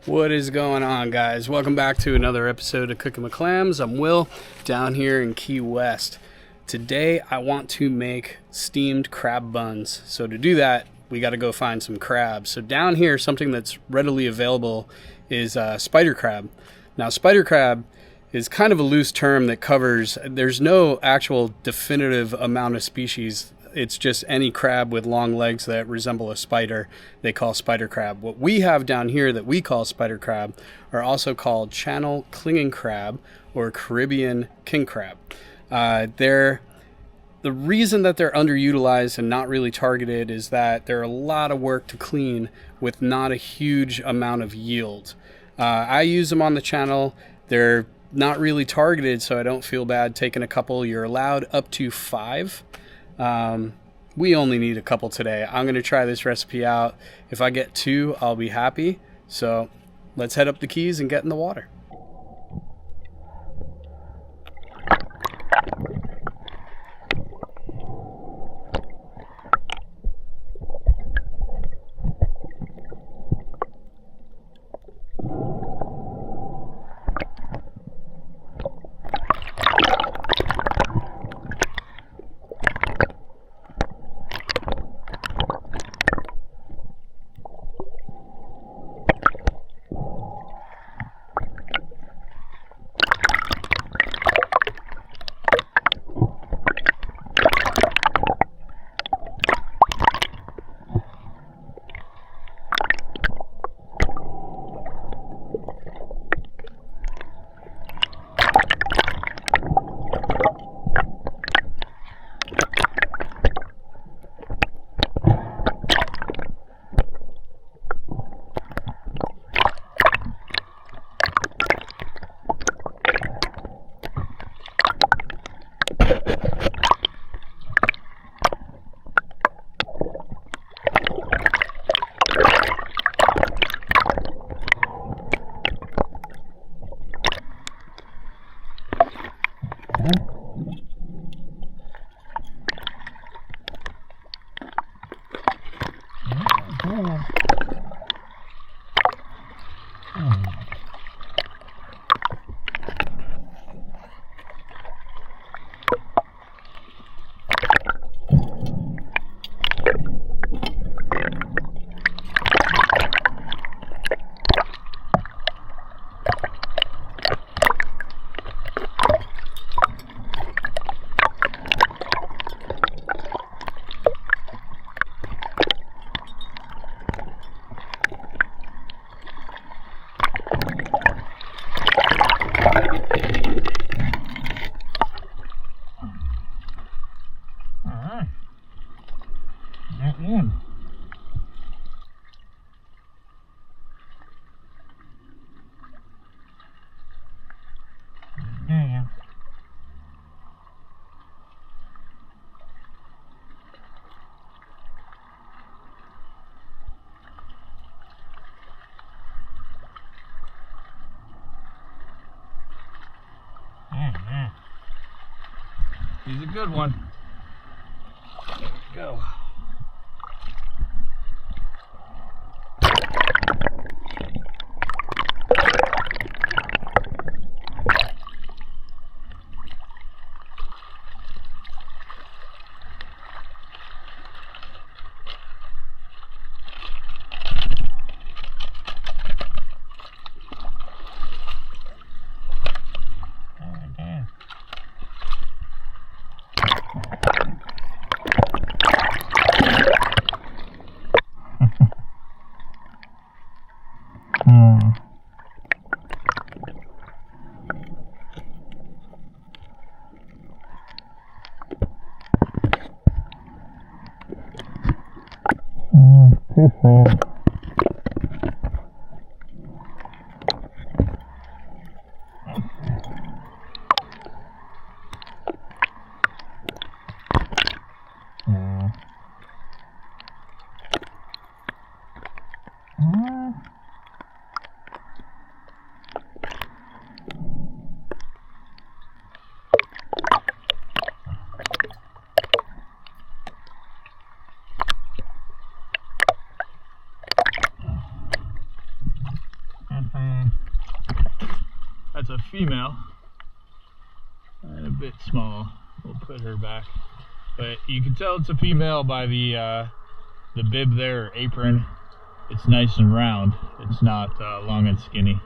What is going on, guys? Welcome back to another episode of Cooking with Clams. I'm Will, down here in Key West. Today I want to make steamed crab buns. So to do that, we got to go find some crabs. So down here, something that's readily available is spider crab. Now, spider crab is kind of a loose term that covers, there's no actual definitive amount of species. It's just any crab with long legs that resemble a spider, they call spider crab. What we have down here that we call spider crab are also called channel clinging crab or Caribbean king crab. The reason that they're underutilized and not really targeted is that they're a lot of work to clean with not a huge amount of yield. I use them on the channel. They're not really targeted, so I don't feel bad taking a couple. You're allowed up to 5. We only need a couple today. I'm going to try this recipe out. If I get 2, I'll be happy. So let's head up the Keys and get in the water. He's a good one. There we go. Too small. That's a female. And a bit small. We'll put her back. But you can tell it's a female by the bib there, or apron. It's nice and round. It's not long and skinny.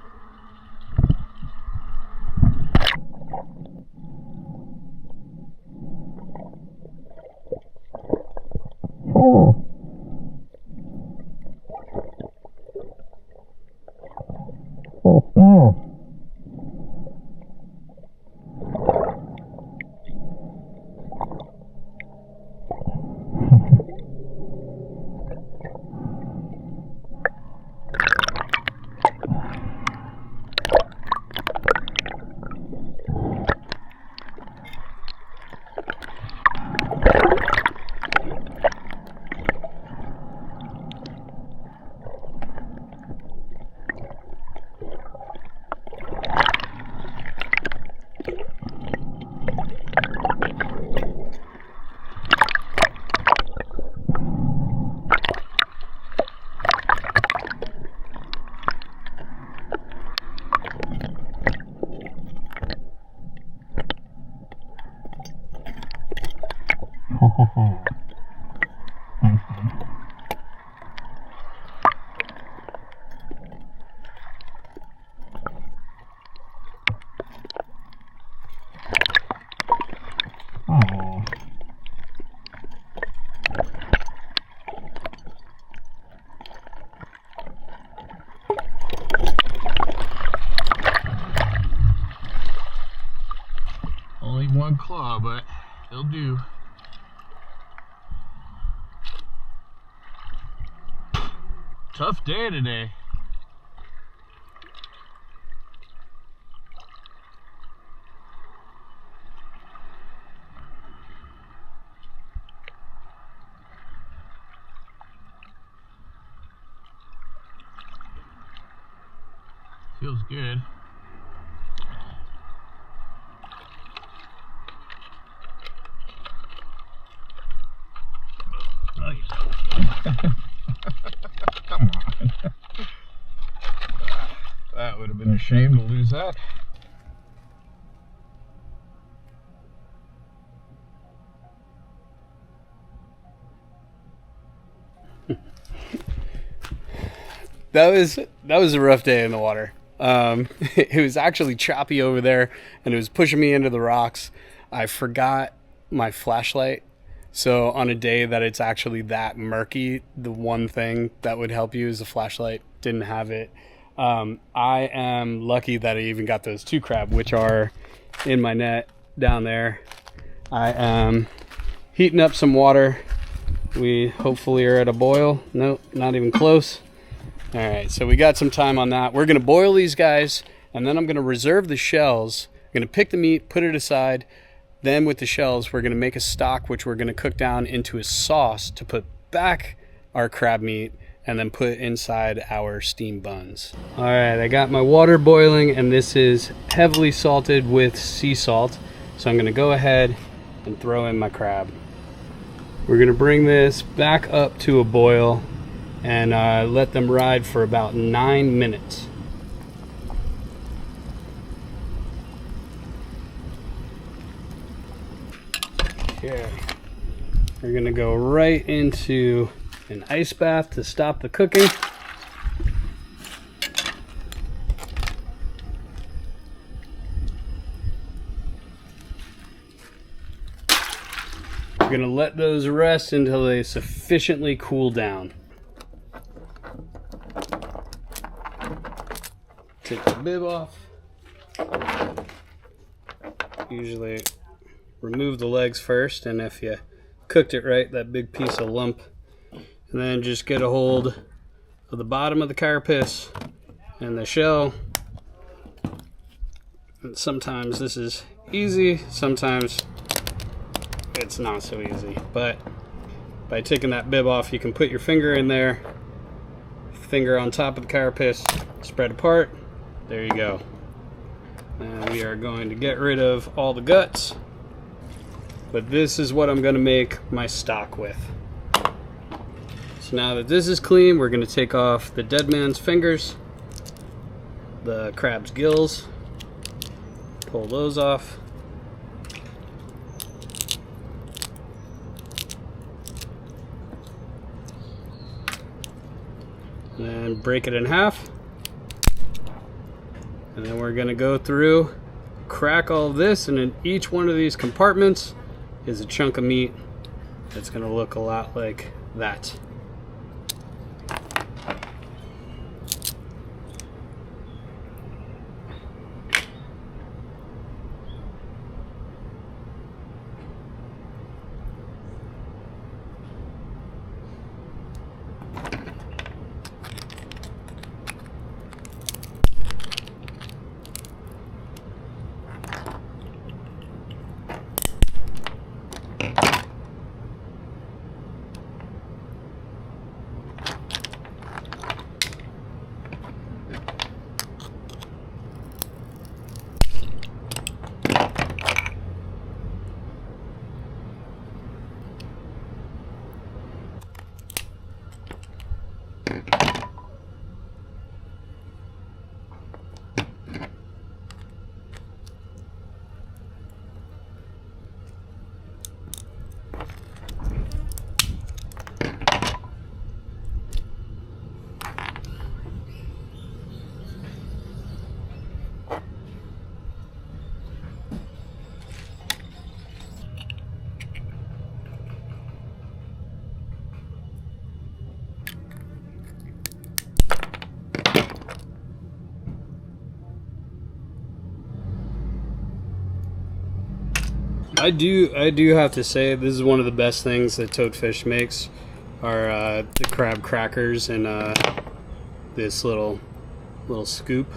Only one claw, but it'll do. Tough day today. Feels good. Come on. That would have been a shame to lose that. That was a rough day in the water. It was actually choppy over there, and it was pushing me into the rocks. I forgot my flashlight. So on a day that it's actually that murky, the one thing that would help you is a flashlight. Didn't have it. I am lucky that I even got those 2 crab, which are in my net down there. I am heating up some water. We hopefully are at a boil. Nope, not even close. All right, so we got some time on that. We're gonna boil these guys, and then I'm gonna reserve the shells. I'm gonna pick the meat, put it aside. Then with the shells, we're gonna make a stock, which we're gonna cook down into a sauce to put back our crab meat and then put inside our steamed buns. All right, I got my water boiling, and this is heavily salted with sea salt. So I'm gonna go ahead and throw in my crab. We're gonna bring this back up to a boil and let them ride for about 9 minutes. Okay, we're gonna go right into an ice bath to stop the cooking. We're gonna let those rest until they sufficiently cool down. Take the bib off. Usually remove the legs first, and if you cooked it right, that big piece of lump. And then just get a hold of the bottom of the carapace and the shell. And sometimes this is easy, sometimes it's not so easy. But by taking that bib off, you can put your finger in there, finger on top of the carapace, spread apart. There you go. And we are going to get rid of all the guts. But this is what I'm going to make my stock with. So now that this is clean, we're going to take off the dead man's fingers. the crab's gills. Pull those off. And then break it in half. And then we're gonna go through, crack all of this, and in each one of these compartments is a chunk of meat that's gonna look a lot like that. I do have to say this is one of the best things that TOADFISH makes are the crab crackers and this little scoop,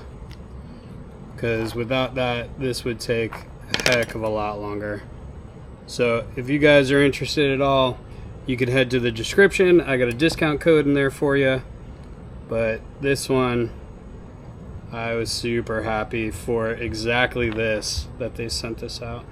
because without that this would take a heck of a lot longer. So if you guys are interested at all, you can head to the description. I got a discount code in there for you. But this one, I was super happy for exactly this that they sent us out.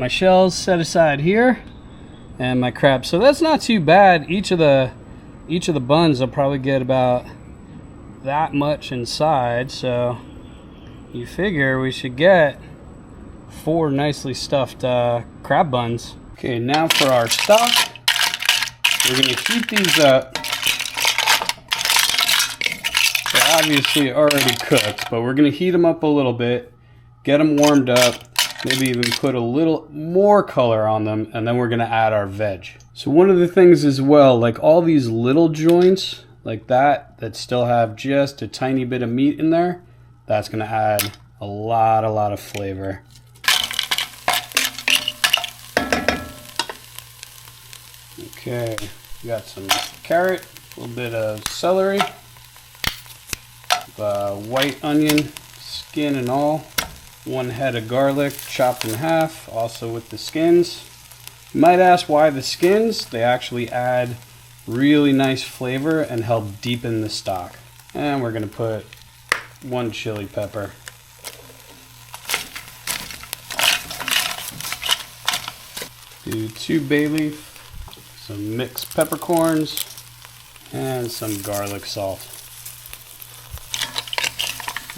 My shells set aside here, and my crab. So that's not too bad. Each of the buns will probably get about that much inside. So you figure we should get 4 nicely stuffed crab buns. Okay, now for our stock, we're gonna heat these up. They're obviously already cooked, but we're gonna heat them up a little bit, get them warmed up. Maybe even put a little more color on them, and then we're gonna add our veg. So one of the things as well, like all these little joints like that still have just a tiny bit of meat in there, that's gonna add a lot of flavor. Okay, we got some carrot, a little bit of celery, white onion, skin and all. 1 head of garlic chopped in half, also with the skins. You might ask why the skins? They actually add really nice flavor and help deepen the stock. And we're gonna put 1 chili pepper. Do 2 bay leaf, some mixed peppercorns, and some garlic salt.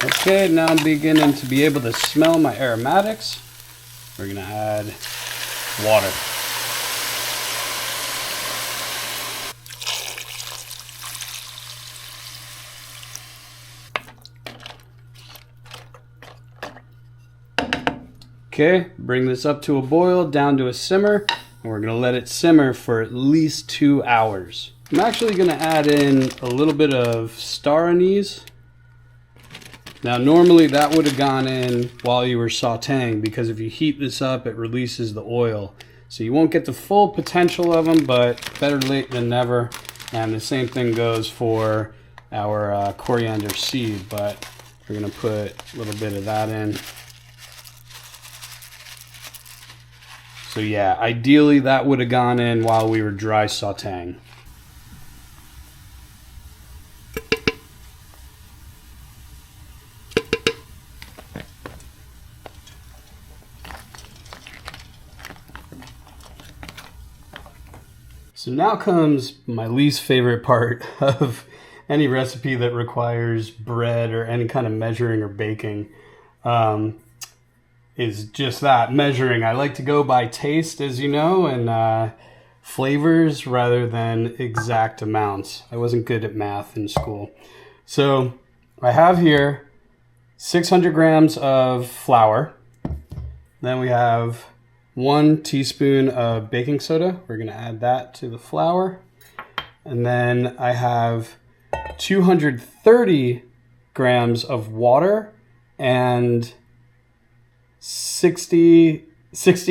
Okay, now I'm beginning to be able to smell my aromatics. We're gonna add water. Okay, bring this up to a boil, down to a simmer, and we're gonna let it simmer for at least 2 hours. I'm actually gonna add in a little bit of star anise. Now normally that would have gone in while you were sauteing, because if you heat this up it releases the oil. So you won't get the full potential of them, but better late than never. And the same thing goes for our coriander seed, but we're gonna put a little bit of that in. So yeah, ideally that would have gone in while we were dry sauteing. So now comes my least favorite part of any recipe that requires bread or any kind of measuring or baking. Is just that, measuring. I like to go by taste, as you know, and flavors rather than exact amounts. I wasn't good at math in school. So I have here 600 grams of flour. Then we have 1 teaspoon of baking soda. We're going to add that to the flour. And then I have 230 grams of water and 60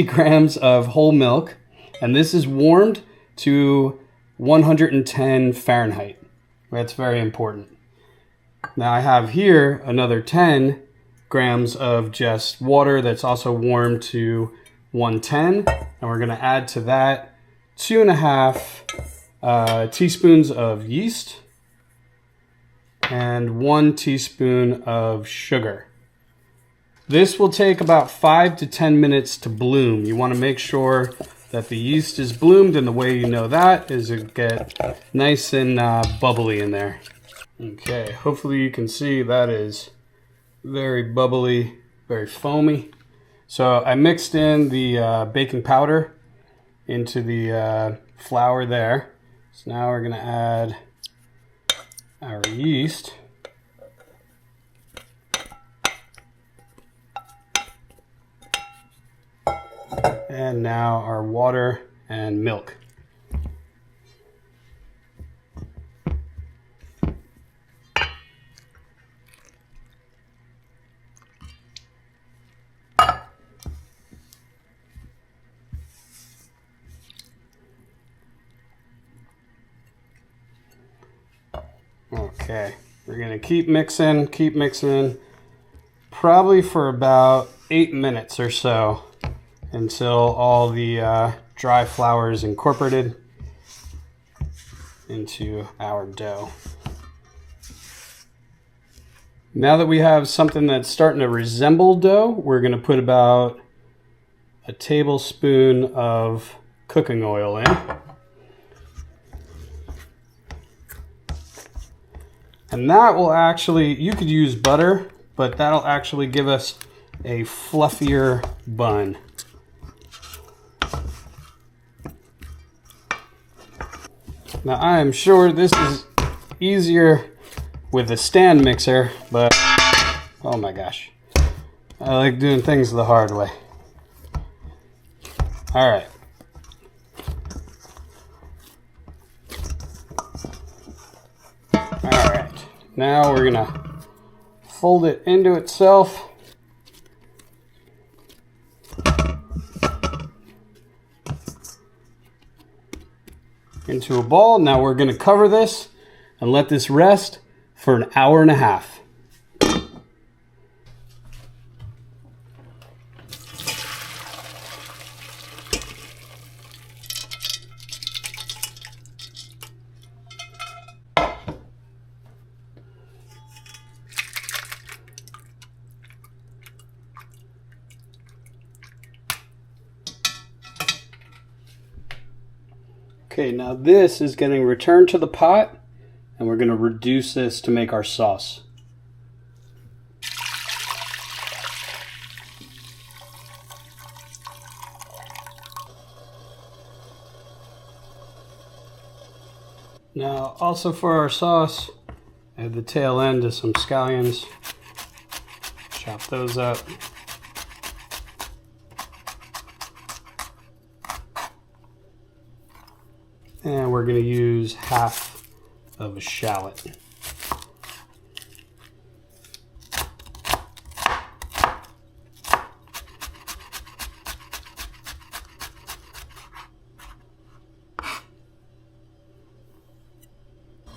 grams of whole milk. And this is warmed to 110 Fahrenheit. That's very important. Now I have here another 10 grams of just water that's also warmed to 110, and we're going to add to that 2.5 teaspoons of yeast and 1 teaspoon of sugar. This will take about 5 to 10 minutes to bloom. You want to make sure that the yeast is bloomed, and the way you know that is it get nice and bubbly in there. Okay, hopefully you can see that is very bubbly, very foamy. So I mixed in the baking powder into the flour there. So now we're going to add our yeast. And now our water and milk. Okay, we're going to keep mixing, probably for about 8 minutes or so until all the dry flour is incorporated into our dough. Now that we have something that's starting to resemble dough, we're going to put about a tablespoon of cooking oil in. And that will actually, you could use butter, but that'll actually give us a fluffier bun. Now I am sure this is easier with a stand mixer, but oh my gosh, I like doing things the hard way. All right. Now we're gonna fold it into itself. Into a ball. Now we're gonna cover this and let this rest for an hour and a half. Okay, now this is getting returned to the pot, and we're going to reduce this to make our sauce. Now, also for our sauce, add the tail end of some scallions. Chop those up. And we're going to use half of a shallot.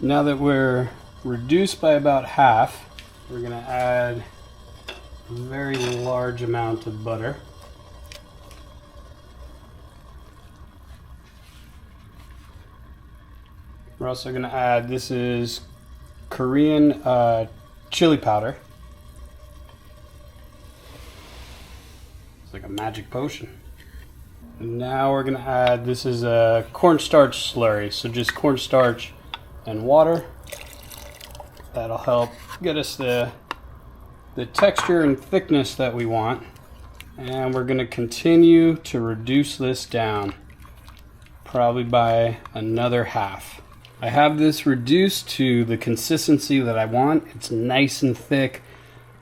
Now that we're reduced by about half, we're going to add a very large amount of butter. We're also going to add, this is Korean chili powder. It's like a magic potion. And now we're going to add, this is a cornstarch slurry. So just cornstarch and water. That'll help get us the texture and thickness that we want. And we're going to continue to reduce this down, probably by another half. I have this reduced to the consistency that I want. It's nice and thick,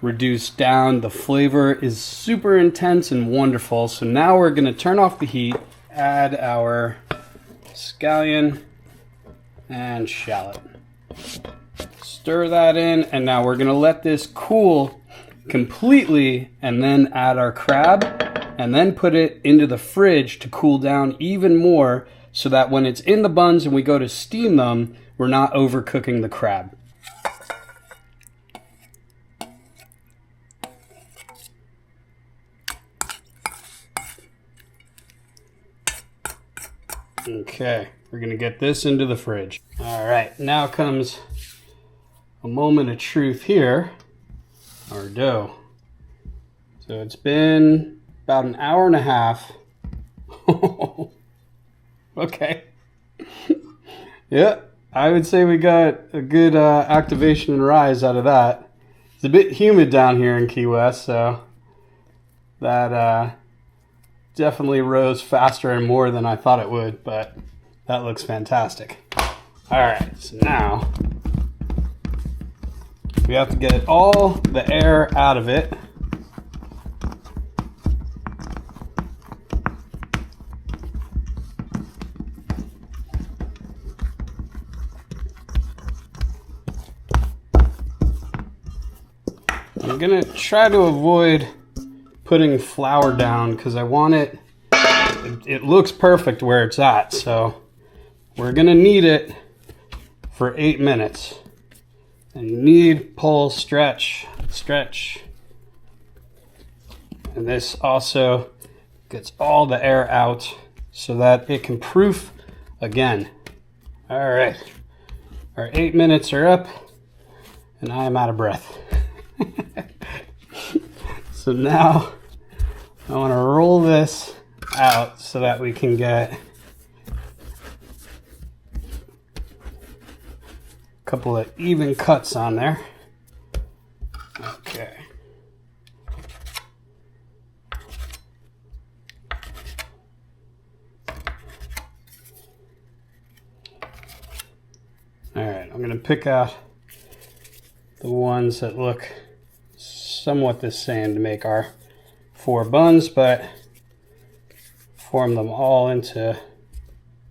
reduced down. The flavor is super intense and wonderful. So now we're going to turn off the heat, add our scallion and shallot. Stir that in, and now we're going to let this cool completely, and then add our crab, and then put it into the fridge to cool down even more, so that when it's in the buns and we go to steam them, we're not overcooking the crab. Okay, we're gonna get this into the fridge. All right, now comes a moment of truth here. Our dough. So it's been about an hour and a half. Okay. Yeah, I would say we got a good activation and rise out of that. It's a bit humid down here in Key West, so that definitely rose faster and more than I thought it would, but that looks fantastic. All right, so now we have to get all the air out of it. I'm gonna try to avoid putting flour down because I want it looks perfect where it's at, so we're gonna need it for 8 minutes. And you need pull, stretch. And this also gets all the air out so that it can proof again. All right, our 8 minutes are up and I am out of breath. So now I want to roll this out so that we can get couple of even cuts on there. Okay. All right, I'm going to pick out the ones that look somewhat the same to make our 4 buns, but form them all into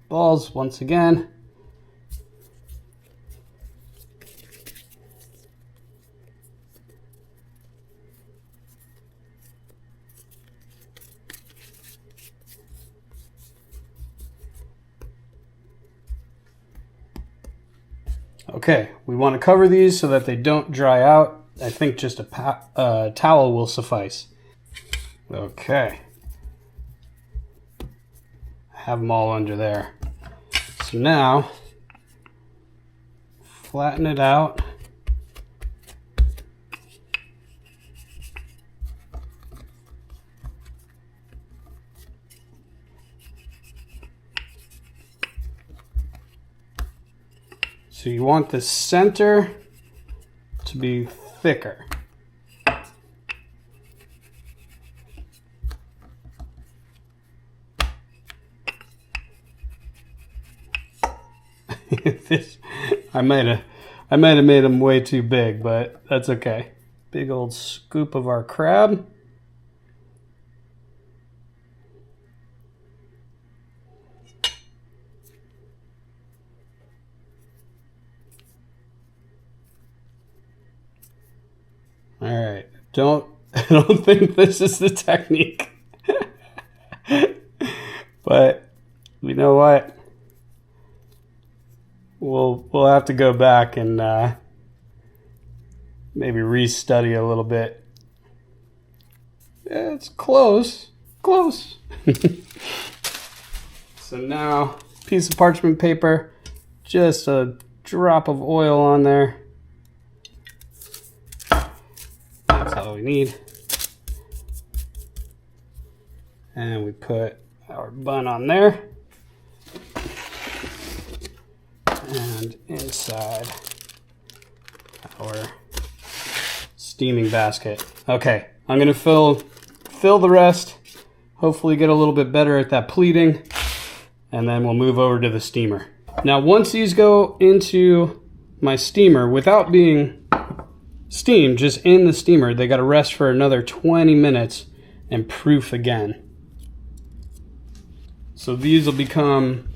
balls once again. Okay, we want to cover these so that they don't dry out. I think just a towel will suffice. Okay. I have them all under there. So now, flatten it out. So you want the center to be thicker. I might have made them way too big, but that's okay. Big old scoop of our crab. All right, I don't think this is the technique, but you know what? We'll have to go back and maybe restudy a little bit. Yeah, it's close. So now, piece of parchment paper, just a drop of oil on there. That's all we need. And we put our bun on there. And inside our steaming basket. Okay, I'm gonna fill the rest, hopefully get a little bit better at that pleating, and then we'll move over to the steamer. Now once these go into my steamer, without being steamed, just in the steamer, they gotta rest for another 20 minutes and proof again. So these will become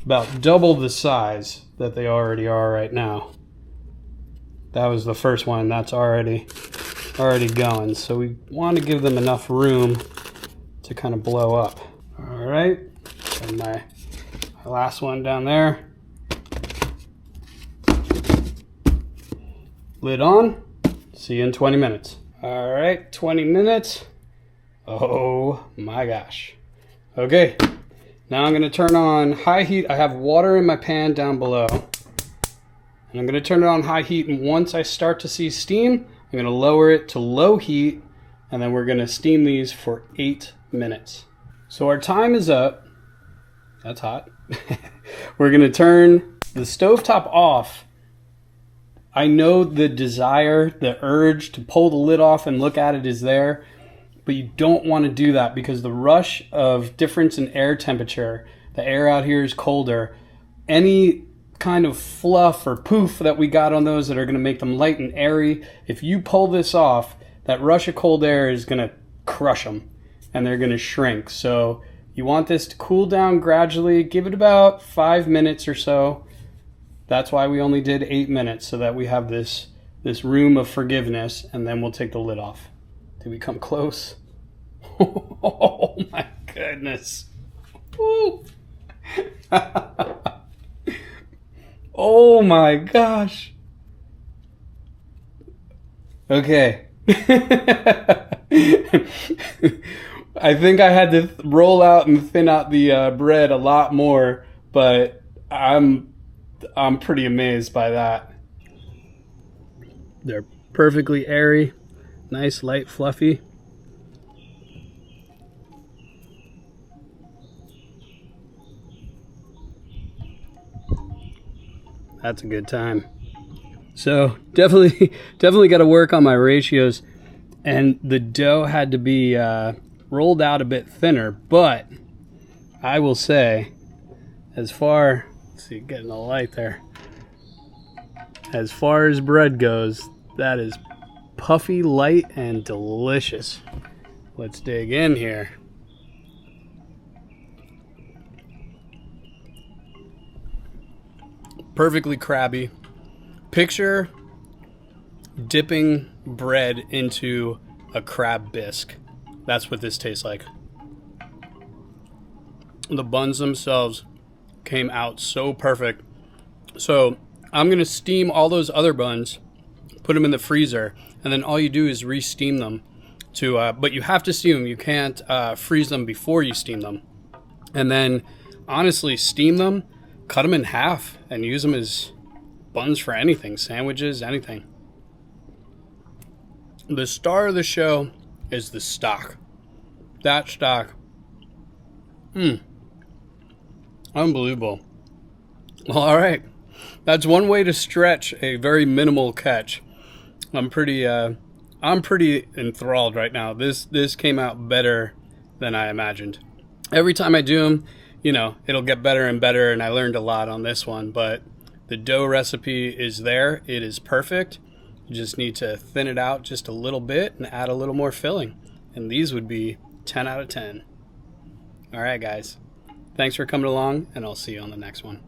about double the size that they already are right now. That was the first one, that's already going. So we want to give them enough room to kind of blow up. All right, and my last one down there. Lid on, see you in 20 minutes. All right, 20 minutes. Oh my gosh. Okay. Now I'm going to turn on high heat. I have water in my pan down below. And I'm going to turn it on high heat, and once I start to see steam, I'm going to lower it to low heat, and then we're going to steam these for 8 minutes. So our time is up. That's hot. We're going to turn the stovetop off. I know the desire, the urge to pull the lid off and look at it is there. But you don't want to do that because the rush of difference in air temperature, the air out here is colder, any kind of fluff or poof that we got on those that are going to make them light and airy, if you pull this off, that rush of cold air is going to crush them and they're going to shrink. So you want this to cool down gradually, give it about 5 minutes or so. That's why we only did 8 minutes, so that we have this room of forgiveness, and then we'll take the lid off. Did we come close? Oh my goodness. Oh my gosh. Okay. I think I had to roll out and thin out the bread a lot more, but I'm pretty amazed by that. They're perfectly airy. Nice, light, fluffy. That's a good time. So definitely got to work on my ratios, and the dough had to be rolled out a bit thinner. But I will say, let's see, getting the light there. As far as bread goes, that is puffy, light, and delicious. Let's dig in here. Perfectly crabby. Picture dipping bread into a crab bisque. That's what this tastes like. The buns themselves came out so perfect. So I'm going to steam all those other buns, put them in the freezer, and then all you do is re-steam them. But you have to steam them. You can't freeze them before you steam them. And then, honestly, steam them, cut them in half, and use them as buns for anything, sandwiches, anything. The star of the show is the stock. That stock. Unbelievable. Well, all right. That's one way to stretch a very minimal catch. I'm pretty enthralled right now. This came out better than I imagined. Every time I do them, it'll get better and better, and I learned a lot on this one, but the dough recipe is there. It is perfect. You just need to thin it out just a little bit and add a little more filling. And these would be 10 out of 10. All right, guys. Thanks for coming along, and I'll see you on the next one.